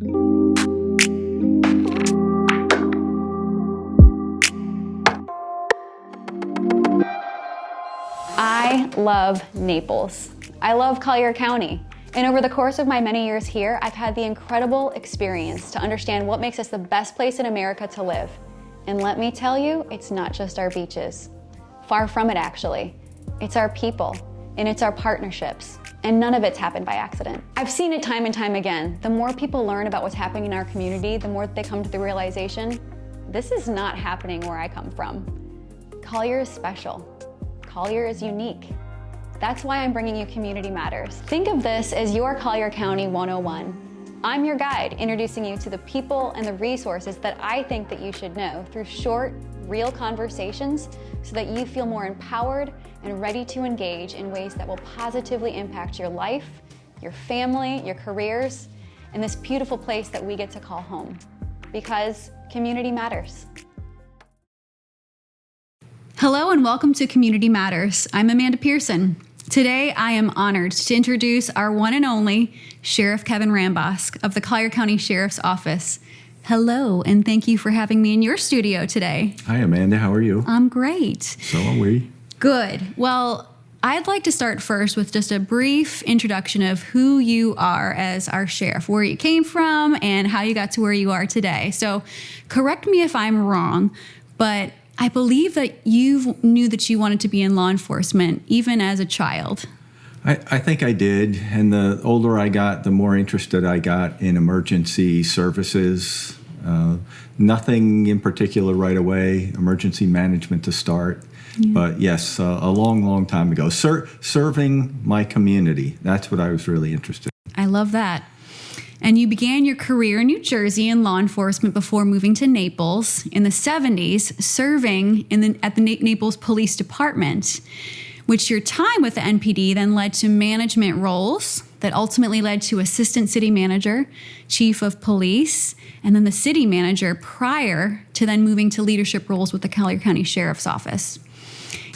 I love Naples. I love Collier County. And over the course of my many years here, I've had the incredible experience to understand what makes us the best place in America to live. And let me tell you, it's not just our beaches. Far from it, actually. It's our people, and it's our partnerships. And none of it's happened by accident. I've seen it time and time again. The more people learn about what's happening in our community, the more they come to the realization, this is not happening where I come from. Collier is special. Collier is unique. That's why I'm bringing you Community Matters. Think of this as your Collier County 101. I'm your guide, introducing you to the people and the resources that I think that you should know through short, real conversations so that you feel more empowered and ready to engage in ways that will positively impact your life, your family, your careers, and this beautiful place that we get to call home. Because community matters. Hello and welcome to Community Matters. I'm Amanda Pearson. Today, I am honored to introduce our one and only Sheriff Kevin Rambosk of the Collier County Sheriff's Office. Hello, and thank you for having me in your studio today. Hi, Amanda. How are you? I'm great. So are we. Good. Well, I'd like to start first with just a brief introduction of who you are as our sheriff, where you came from, and how you got to where you are today. So correct me if I'm wrong, but I believe that you knew that you wanted to be in law enforcement even as a child. I think I did. And the older I got, the more interested I got in emergency services. Nothing in particular right away, emergency management to start. Yeah. But yes, a long, long time ago. Serving my community. That's what I was really interested in. I love that. And you began your career in New Jersey in law enforcement before moving to Naples in the 70s, serving at the Naples Police Department, which your time with the NPD then led to management roles that ultimately led to assistant city manager, chief of police, and then the city manager prior to then moving to leadership roles with the Collier County Sheriff's Office.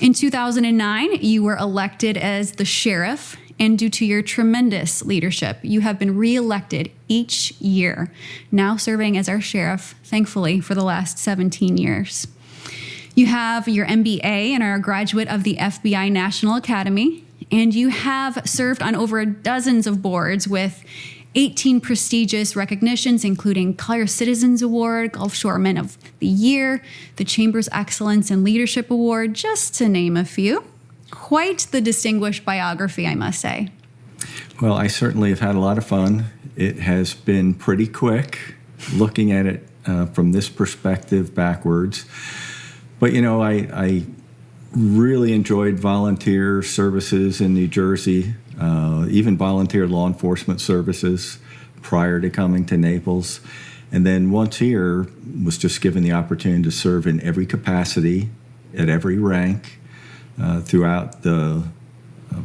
In 2009, you were elected as the sheriff, and due to your tremendous leadership, you have been reelected each year, now serving as our sheriff, thankfully, for the last 17 years. You have your MBA and are a graduate of the FBI National Academy, and you have served on over dozens of boards with 18 prestigious recognitions, including Collier Citizens Award, Gulf Shoreman of the Year, the Chamber's Excellence in Leadership Award, just to name a few. Quite the distinguished biography, I must say. Well, I certainly have had a lot of fun. It has been pretty quick looking at it from this perspective backwards. But, you know, I really enjoyed volunteer services in New Jersey, even volunteer law enforcement services prior to coming to Naples. And then once here, was just given the opportunity to serve in every capacity, at every rank, throughout the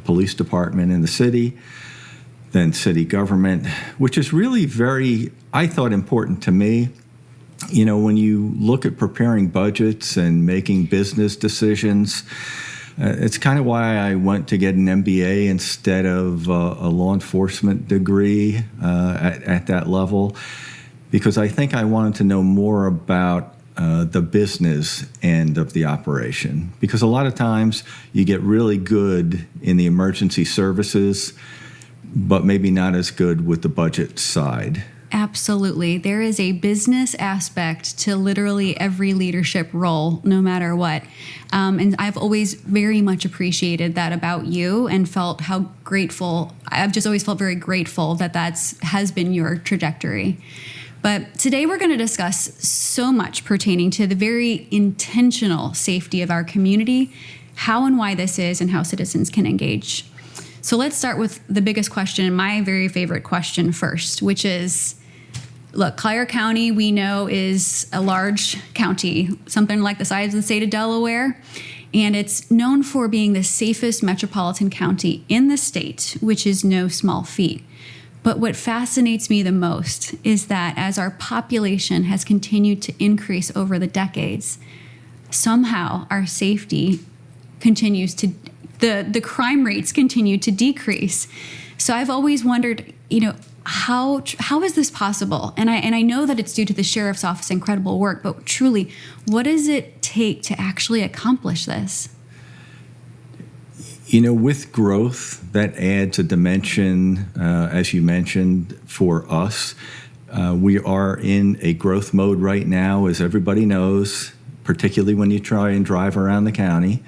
police department in the city, then city government, which is really very, I thought, important to me. You know, when you look at preparing budgets and making business decisions, it's kind of why I went to get an MBA instead of a law enforcement degree at that level, because I think I wanted to know more about the business end of the operation. Because a lot of times you get really good in the emergency services, but maybe not as good with the budget side. Absolutely. There is a business aspect to literally every leadership role, no matter what. And I've always very much appreciated that about you and felt how grateful, I've just always felt very grateful that has been your trajectory. But today we're going to discuss so much pertaining to the very intentional safety of our community, how and why this is, and how citizens can engage. So let's start with the biggest question, and my very favorite question first, which is, look, Collier County, we know, is a large county, something like the size of the state of Delaware, and it's known for being the safest metropolitan county in the state, which is no small feat. But what fascinates me the most is that as our population has continued to increase over the decades, somehow our safety continues the crime rates continue to decrease. So I've always wondered, how is this possible? And I know that it's due to the sheriff's office incredible work, but truly, what does it take to actually accomplish this? You know, with growth, that adds a dimension, as you mentioned, for us. We are in a growth mode right now, as everybody knows, particularly when you try and drive around the county.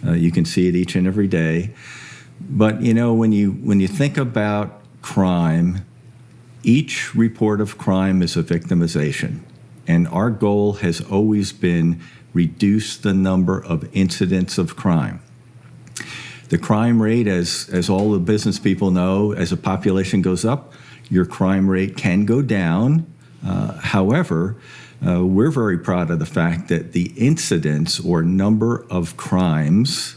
You can see it each and every day. But, you know, when you think about crime, each report of crime is a victimization. And our goal has always been reduce the number of incidents of crime. The crime rate, as all the business people know, as the population goes up, your crime rate can go down. However, we're very proud of the fact that the incidence or number of crimes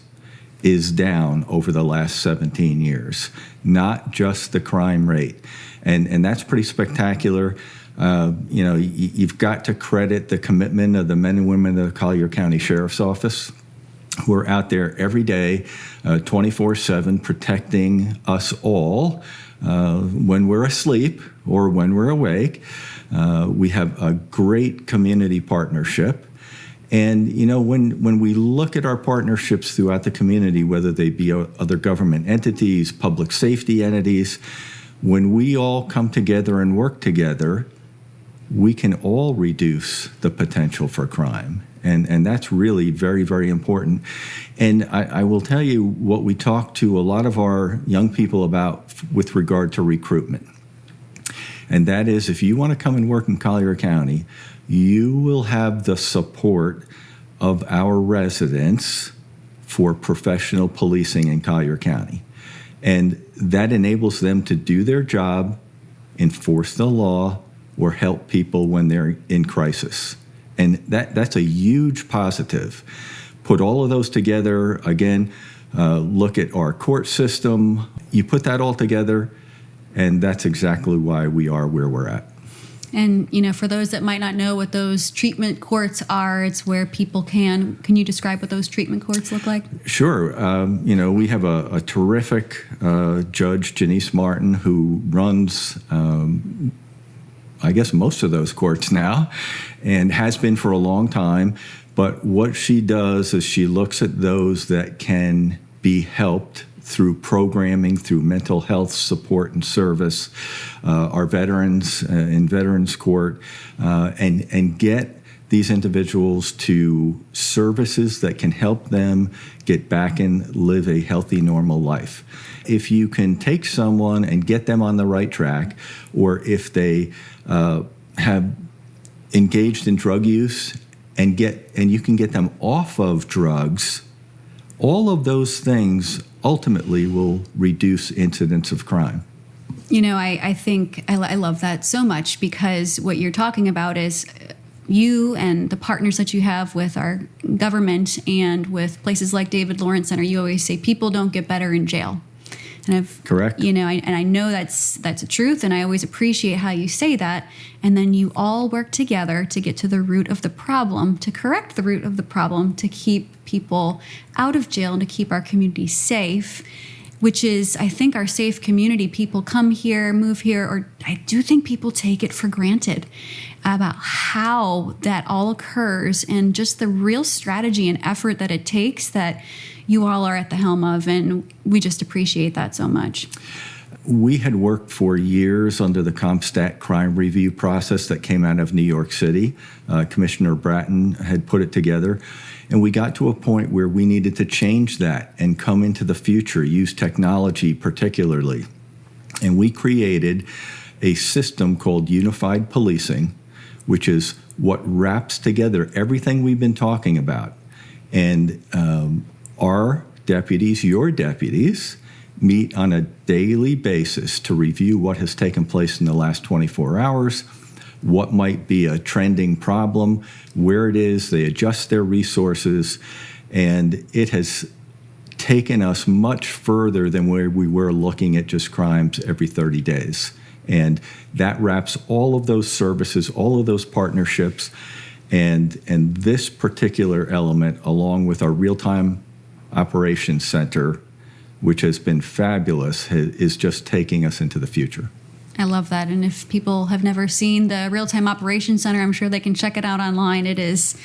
is down over the last 17 years, not just the crime rate. And that's pretty spectacular. You know, you've got to credit the commitment of the men and women of the Collier County Sheriff's Office. We're out there every day, 24/7, protecting us all when we're asleep or when we're awake. We have a great community partnership. And, you know, when we look at our partnerships throughout the community, whether they be other government entities, public safety entities, when we all come together and work together, we can all reduce the potential for crime. And that's really very, very important. And I will tell you what we talk to a lot of our young people about with regard to recruitment. And that is, if you want to come and work in Collier County, you will have the support of our residents for professional policing in Collier County. And that enables them to do their job, enforce the law, or help people when they're in crisis. And that's a huge positive. Put all of those together, again, look at our court system. You put that all together, and that's exactly why we are where we're at. And, you know, for those that might not know what those treatment courts are, it's where people can you describe what those treatment courts look like? Sure. You know, we have a terrific Judge, Janice Martin, who runs I guess most of those courts now, and has been for a long time. But what she does is she looks at those that can be helped through programming, through mental health support and service, our veterans in Veterans Court, and get these individuals to services that can help them get back and live a healthy, normal life. If you can take someone and get them on the right track, or if they have engaged in drug use and you can get them off of drugs, all of those things ultimately will reduce incidents of crime. You know, I think I love that so much, because what you're talking about is you and the partners that you have with our government and with places like David Lawrence Center. You always say people don't get better in jail. And Correct. You know, I know that's a truth, and I always appreciate how you say that. And then you all work together to get to the root of the problem, to correct the root of the problem, to keep people out of jail and to keep our community safe, which is, I think, our safe community. People come here, move here, or I do think people take it for granted about how that all occurs and just the real strategy and effort that it takes that you all are at the helm of, and we just appreciate that so much. We had worked for years under the CompStat crime review process that came out of New York City. Commissioner Bratton had put it together, and we got to a point where we needed to change that and come into the future, use technology particularly. And we created a system called Unified Policing, which is what wraps together everything we've been talking about. And our deputies, your deputies, meet on a daily basis to review what has taken place in the last 24 hours, what might be a trending problem, where it is. They adjust their resources, and it has taken us much further than where we were looking at just crimes every 30 days. And that wraps all of those services, all of those partnerships, and this particular element, along with our real-time operations center, which has been fabulous, is just taking us into the future. I love that. And if people have never seen the Real-Time Operations Center, I'm sure they can check it out online. It is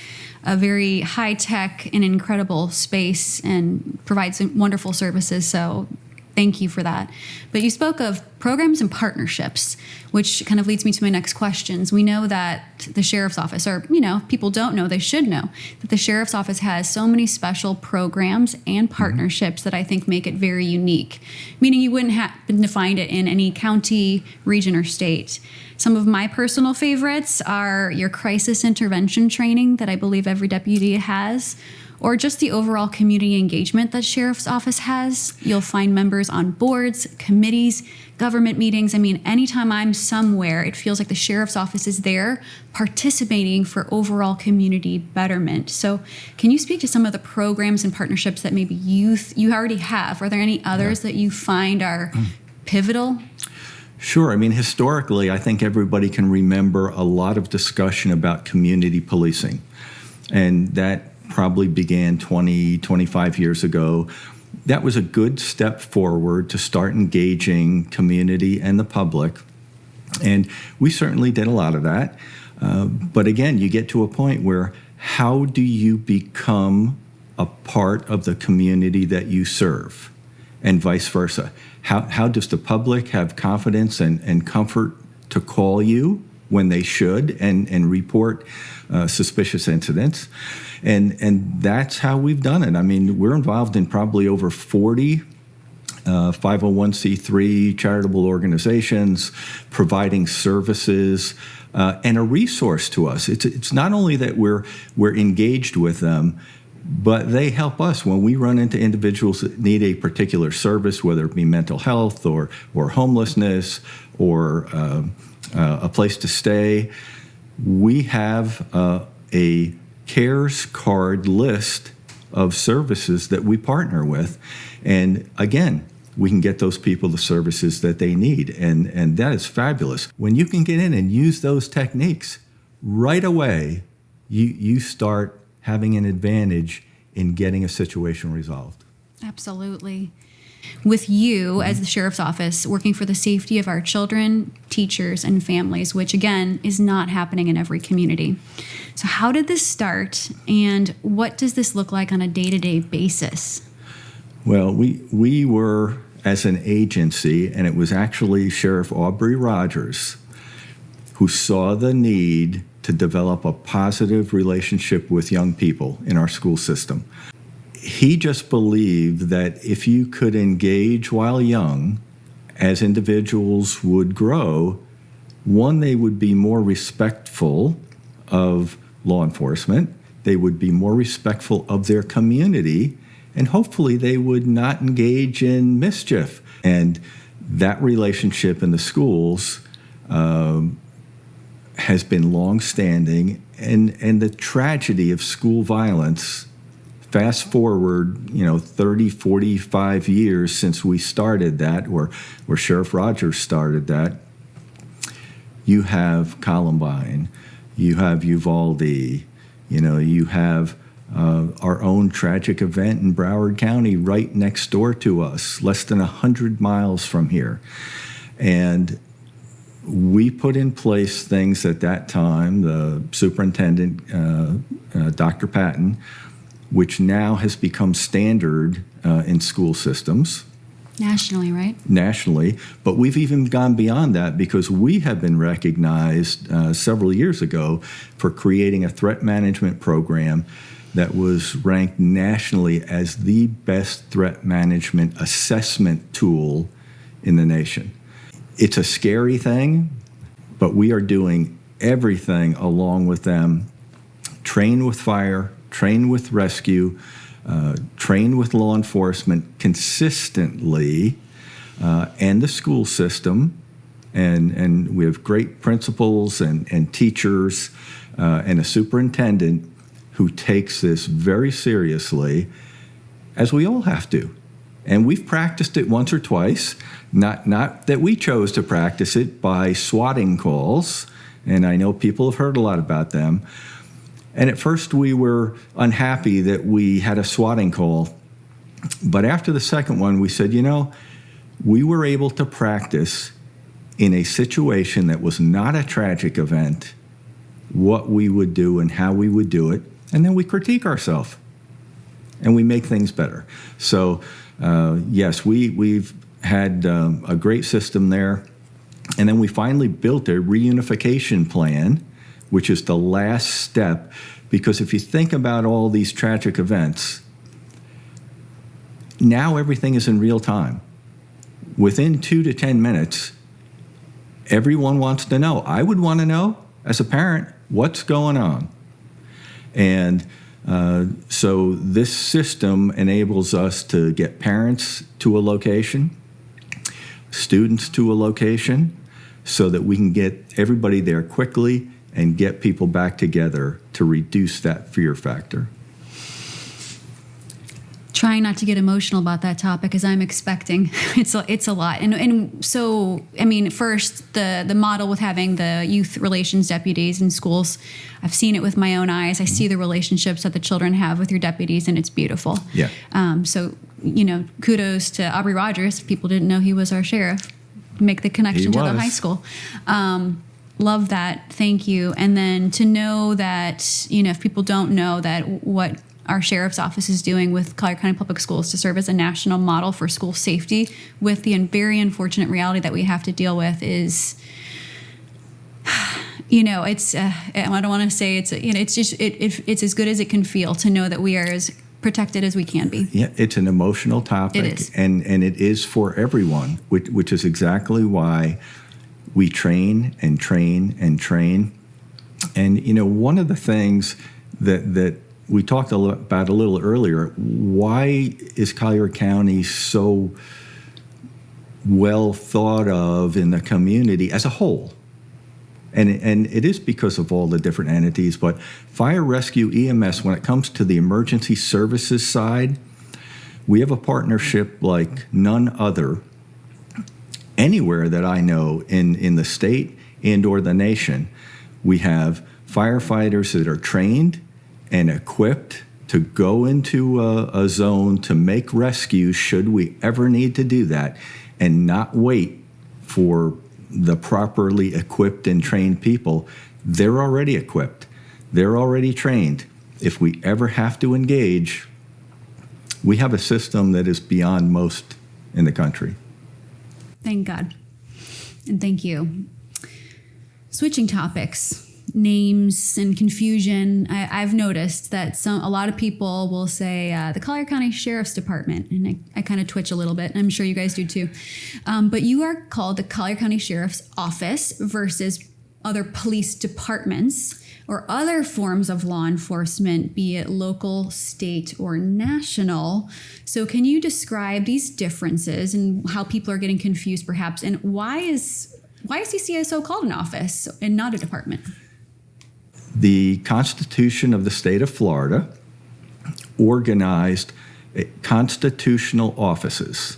a very high-tech and incredible space and provides wonderful services. So thank you for that. But you spoke of programs and partnerships, which kind of leads me to my next questions. We know that the sheriff's office, or, people don't know, they should know, that the sheriff's office has so many special programs and partnerships that I think make it very unique, meaning you wouldn't happen to find it in any county, region, or state. Some of my personal favorites are your crisis intervention training that I believe every deputy has, or just the overall community engagement that sheriff's office has. You'll find members on boards, committees, government meetings. I mean, anytime I'm somewhere, it feels like the sheriff's office is there participating for overall community betterment. So can you speak to some of the programs and partnerships that maybe you already have? Are there any others that you find are pivotal? Sure. I mean, historically, I think everybody can remember a lot of discussion about community policing. And that probably began 20, 25 years ago. That was a good step forward to start engaging community and the public. And we certainly did a lot of that. But again, you get to a point where how do you become a part of the community that you serve? And vice versa. How does the public have confidence and comfort to call you when they should and report suspicious incidents? And that's how we've done it. I mean, we're involved in probably over 40 501c3 charitable organizations providing services and a resource to us. It's not only that we're engaged with them, but they help us when we run into individuals that need a particular service, whether it be mental health or homelessness or a place to stay. We have a CARES card list of services that we partner with. And again, we can get those people the services that they need. And that is fabulous. When you can get in and use those techniques, right away, you start having an advantage in getting a situation resolved. Absolutely. With you as the sheriff's office working for the safety of our children, teachers, and families, which again is not happening in every community. So how did this start, and what does this look like on a day-to-day basis? Well, we were, as an agency, and it was actually Sheriff Aubrey Rogers who saw the need to develop a positive relationship with young people in our school system. He just believed that if you could engage while young, as individuals would grow, one, they would be more respectful of law enforcement, they would be more respectful of their community, and hopefully they would not engage in mischief. And that relationship in the schools has been long-standing, and the tragedy of school violence, fast forward, 30, 45 years since we started that, or Sheriff Rogers started that, you have Columbine, you have Uvalde, you have our own tragic event in Broward County right next door to us, less than 100 miles from here. And we put in place things at that time, the superintendent, Dr. Patton, which now has become standard in school systems. Nationally, right? Nationally. But we've even gone beyond that because we have been recognized several years ago for creating a threat management program that was ranked nationally as the best threat management assessment tool in the nation. It's a scary thing, but we are doing everything along with them. Train with fire, train with rescue, train with law enforcement consistently, and the school system. And we have great principals and teachers and a superintendent who takes this very seriously, as we all have to. And we've practiced it once or twice, not that we chose to practice it by swatting calls, and I know people have heard a lot about them. And at first we were unhappy that we had a swatting call, but after the second one we said, we were able to practice in a situation that was not a tragic event, what we would do and how we would do it, and then we critique ourselves and we make things better. So yes, we've had a great system there, and then we finally built a reunification plan, which is the last step, because if you think about all these tragic events, now everything is in real time. Within 2 to 10 minutes, everyone wants to know. I would want to know, as a parent, what's going on. And so this system enables us to get parents to a location, students to a location, so that we can get everybody there quickly and get people back together to reduce that fear factor. Trying not to get emotional about that topic, as I'm expecting. It's a lot. And so, I mean, first, the model with having the youth relations deputies in schools, I've seen it with my own eyes. I see the relationships that the children have with your deputies, and it's beautiful. Yeah. So, kudos to Aubrey Rogers. If people didn't know he was our sheriff, make the connection to the high school. Love that. Thank you. And then to know that, if people don't know that what our sheriff's office is doing with Collier County Public Schools to serve as a national model for school safety, with the very unfortunate reality that we have to deal with, is, it's, I don't want to say it's just, it's as good as it can feel to know that we are as protected as we can be. Yeah, it's an emotional topic. It is. And it is for everyone, which is exactly why we train and train and train. And, one of the things that we talked about a little earlier, why is Collier County so well thought of in the community as a whole? And it is because of all the different entities, but fire, rescue, EMS, when it comes to the emergency services side, we have a partnership like none other anywhere that I know in the state and or the nation. We have firefighters that are trained and equipped to go into a zone to make rescues should we ever need to do that, and not wait for the properly equipped and trained people. They're already equipped. They're already trained. If we ever have to engage, we have a system that is beyond most in the country. Thank God. And thank you. Switching topics. Names and confusion. I've noticed that a lot of people will say the Collier County Sheriff's Department, and I kind of twitch a little bit, and I'm sure you guys do too. But you are called the Collier County Sheriff's Office versus other police departments or other forms of law enforcement, be it local, state, or national. So can you describe these differences and how people are getting confused perhaps, and why is CCSO called an office and not a department? The Constitution of the state of Florida organized constitutional offices,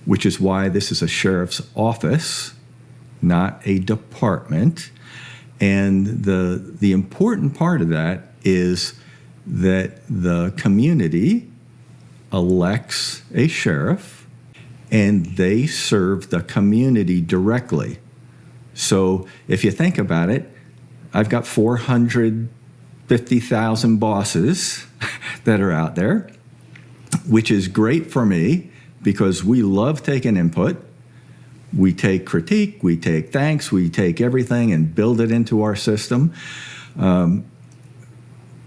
which is why this is a sheriff's office, not a department. And the important part of that is that the community elects a sheriff and they serve the community directly. So if you think about it, I've got 450,000 bosses that are out there, which is great for me because we love taking input. We take critique, we take thanks, we take everything and build it into our system. But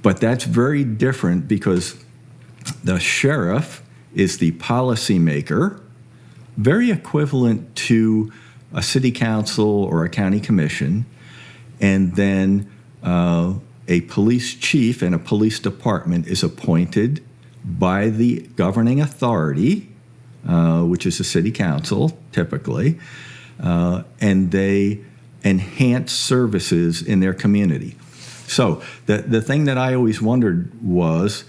that's very different because the sheriff is the policymaker, very equivalent to a city council or a county commission. And then a police chief and a police department is appointed by the governing authority, which is the city council typically, and they enhance services in their community. So the thing that I always wondered was,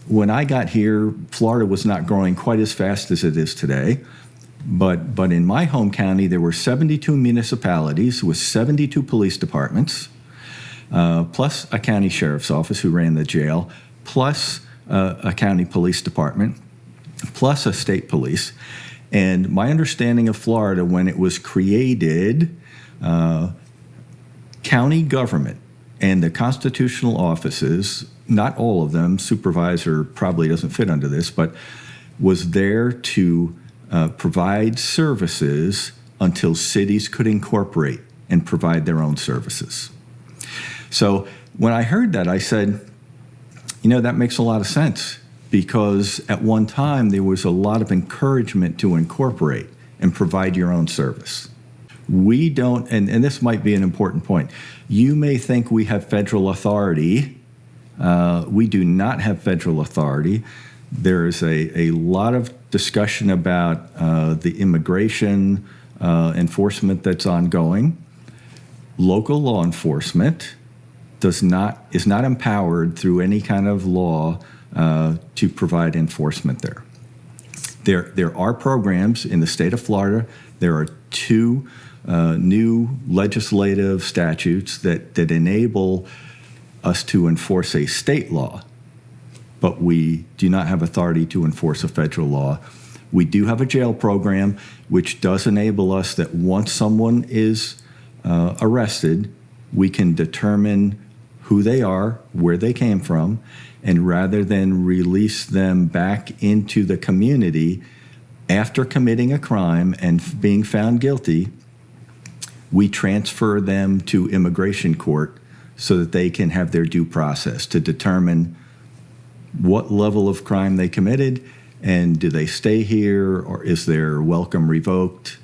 when I got here, Florida was not growing quite as fast as it is today. But in my home county, there were 72 municipalities with 72 police departments, plus a county sheriff's office who ran the jail, plus a county police department, plus a state police. And my understanding of Florida, when it was created, county government and the constitutional offices, not all of them, supervisor probably doesn't fit under this, but was there to provide services until cities could incorporate and provide their own services. So when I heard that, I said, that makes a lot of sense, because at one time there was a lot of encouragement to incorporate and provide your own service. We don't, and this might be an important point, you may think we have federal authority. We do not have federal authority. There's a lot of discussion about the immigration enforcement that's ongoing. Local law enforcement is not empowered through any kind of law to provide enforcement there. There are programs in the state of Florida. There are 2 new legislative statutes that enable us to enforce a state law, but we do not have authority to enforce a federal law. We do have a jail program, which does enable us that once someone is arrested, we can determine who they are, where they came from, and rather than release them back into the community after committing a crime and being found guilty, we transfer them to immigration court so that they can have their due process to determine what level of crime they committed, and do they stay here, or is their welcome revoked?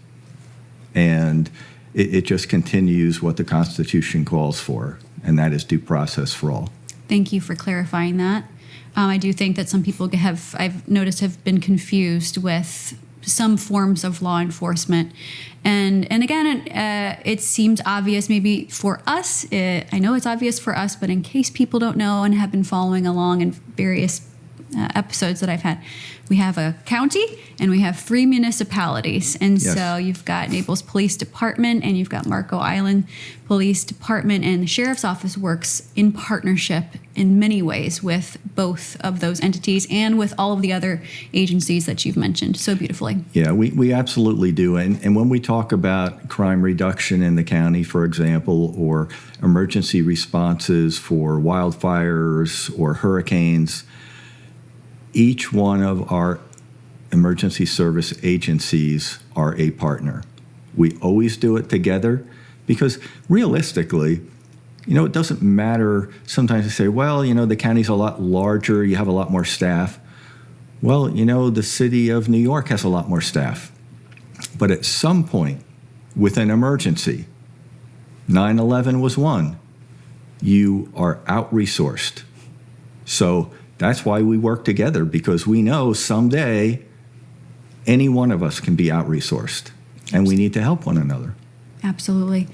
And it just continues what the Constitution calls for, and that is due process for all. Thank you for clarifying that. I do think that some people I've noticed, have been confused with some forms of law enforcement. And again, it seems obvious maybe for us. I know it's obvious for us, but in case people don't know and have been following along in various episodes that I've had, we have a county and we have 3 municipalities. And yes. So you've got Naples Police Department and you've got Marco Island Police Department, and the Sheriff's Office works in partnership in many ways with both of those entities and with all of the other agencies that you've mentioned so beautifully. Yeah, we absolutely do. And when we talk about crime reduction in the county, for example, or emergency responses for wildfires or hurricanes, each one of our emergency service agencies are a partner. We always do it together because realistically, it doesn't matter. Sometimes they say, well, the county's a lot larger, you have a lot more staff. Well, the city of New York has a lot more staff. But at some point, with an emergency, 9/11 was one, you are out-resourced. So that's why we work together, because we know someday any one of us can be out-resourced, and we need to help one another. Absolutely.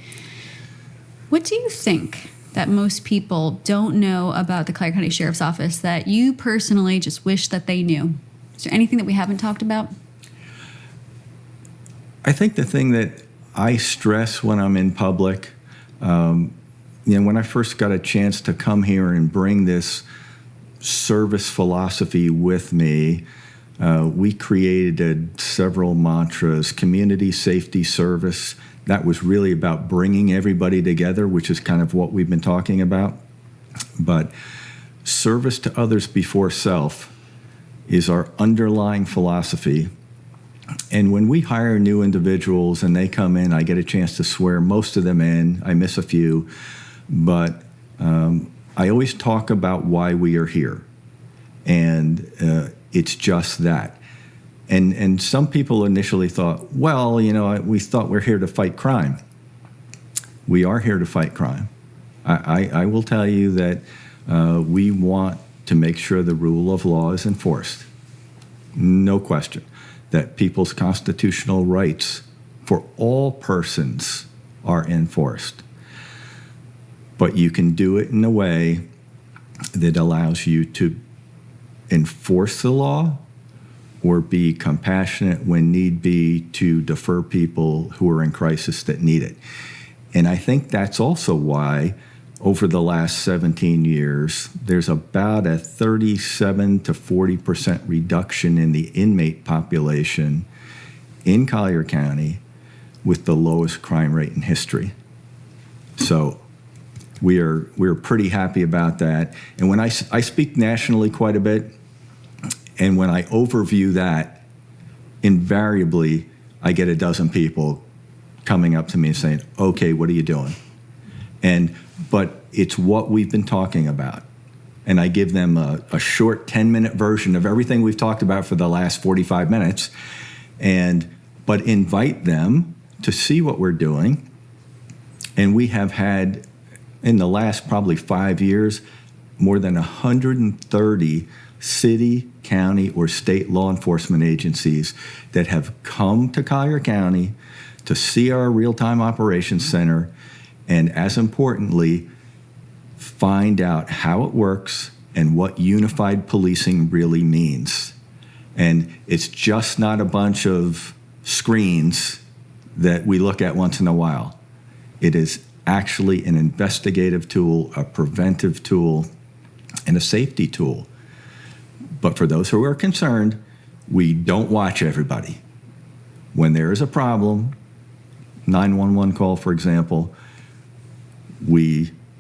What do you think that most people don't know about the Collier County Sheriff's Office that you personally just wish that they knew? Is there anything that we haven't talked about? I think the thing that I stress when I'm in public, when I first got a chance to come here and bring this service philosophy with me, we created several mantras. Community safety service, that was really about bringing everybody together, which is kind of what we've been talking about. But service to others before self is our underlying philosophy. And when we hire new individuals and they come in, I get a chance to swear most of them in. I miss a few, but I always talk about why we are here, and it's just that. And some people initially thought, well, we thought we're here to fight crime. We are here to fight crime. I will tell you that we want to make sure the rule of law is enforced. No question. That people's constitutional rights for all persons are enforced. But you can do it in a way that allows you to enforce the law or be compassionate when need be to defer people who are in crisis that need it. And I think that's also why over the last 17 years, there's about a 37 to 40% reduction in the inmate population in Collier County with the lowest crime rate in history. So we're pretty happy about that. And when I speak nationally quite a bit, and when I overview that, invariably I get a dozen people coming up to me and saying, okay, what are you doing? But it's what we've been talking about. And I give them a short 10-minute version of everything we've talked about for the last 45 minutes, but invite them to see what we're doing. And we have had, in the last probably 5 years, more than 130 city, county, or state law enforcement agencies that have come to Collier County to see our real-time operations center, and as importantly, find out how it works and what unified policing really means. And it's just not a bunch of screens that we look at once in a while. It is actually an investigative tool, a preventive tool, and a safety tool. But for those who are concerned, we don't watch everybody. When there is a problem, 911 call, for example,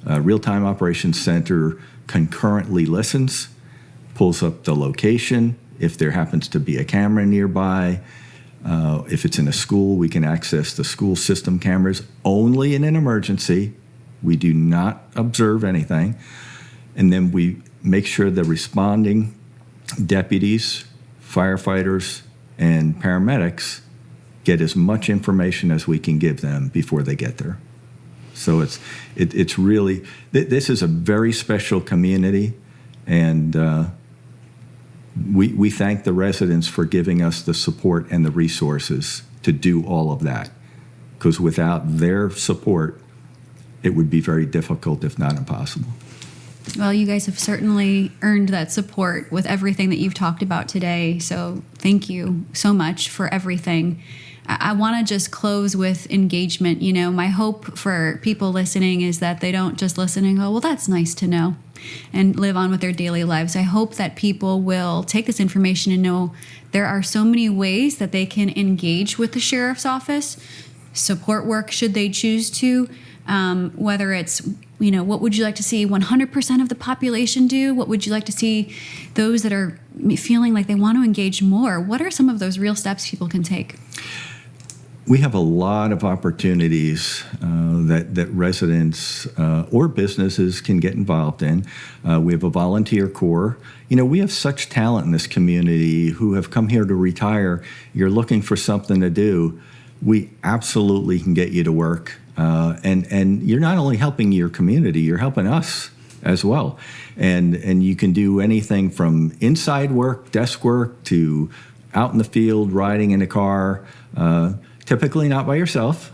Real-Time Operations Center concurrently listens, pulls up the location. If there happens to be a camera nearby, if it's in a school, we can access the school system cameras only in an emergency. We do not observe anything. And then we make sure the responding deputies, firefighters, and paramedics get as much information as we can give them before they get there. So it's really, this is a very special community, and we thank the residents for giving us the support and the resources to do all of that, because without their support, it would be very difficult, if not impossible. Well, you guys have certainly earned that support with everything that you've talked about today. So thank you so much for everything. I want to just close with engagement. You know, my hope for people listening is that they don't just listen and go, well, that's nice to know, and live on with their daily lives. I hope that people will take this information and know there are so many ways that they can engage with the sheriff's office, support work should they choose to, whether it's, you know, what would you like to see 100% of the population do? What would you like to see those that are feeling like they want to engage more? What are some of those real steps people can take? We have a lot of opportunities that residents or businesses can get involved in. We have a volunteer corps. You know, we have such talent in this community who have come here to retire. You're looking for something to do. We absolutely can get you to work. And you're not only helping your community, you're helping us as well. And you can do anything from inside work, desk work, to out in the field, riding in a car, typically not by yourself.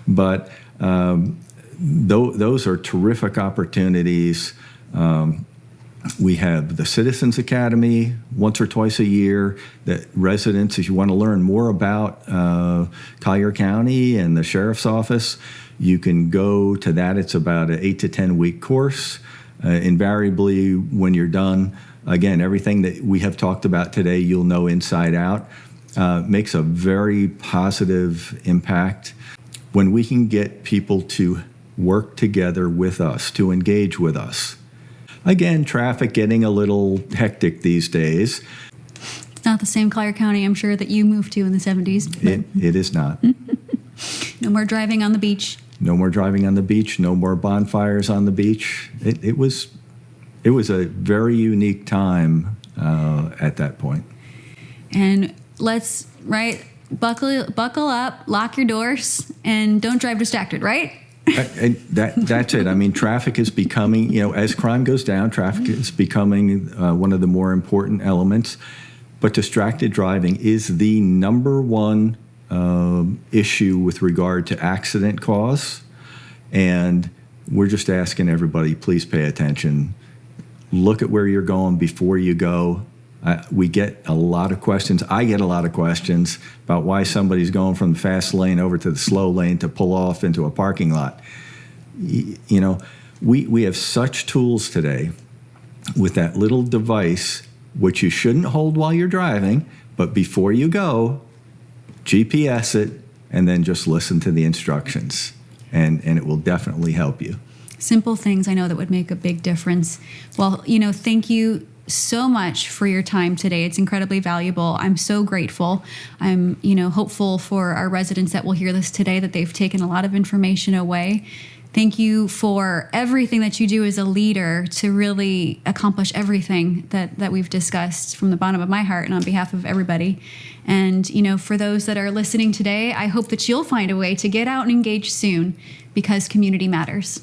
But those are terrific opportunities. We have the Citizens Academy once or twice a year that residents, if you want to learn more about Collier County and the Sheriff's Office, you can go to that. It's about an 8 to 10 week course. Invariably, when you're done, again, everything that we have talked about today, you'll know inside out. Makes a very positive impact. When we can get people to work together with us, to engage with us. Again, traffic getting a little hectic these days. It's not the same Collier County, I'm sure, that you moved to in the 70s. It is not. No more driving on the beach. No more driving on the beach. No more bonfires on the beach. It was a very unique time at that point. And let's, buckle up, lock your doors, and don't drive distracted, right? That's it. I mean, traffic is becoming, you know, as crime goes down, traffic is becoming one of the more important elements. But distracted driving is the number one issue with regard to accident cause. And we're just asking everybody, please pay attention. Look at where you're going before you go. We get a lot of questions. I get a lot of questions about why somebody's going from the fast lane over to the slow lane to pull off into a parking lot. You know, we have such tools today with that little device, which you shouldn't hold while you're driving, but before you go, GPS it, and then just listen to the instructions, and it will definitely help you. Simple things I know that would make a big difference. Well, thank you so much for your time today. It's incredibly valuable. I'm so grateful. I'm, hopeful for our residents that will hear this today that they've taken a lot of information away. Thank you for everything that you do as a leader to really accomplish everything that we've discussed from the bottom of my heart and on behalf of everybody. And, for those that are listening today, I hope that you'll find a way to get out and engage soon, because community matters.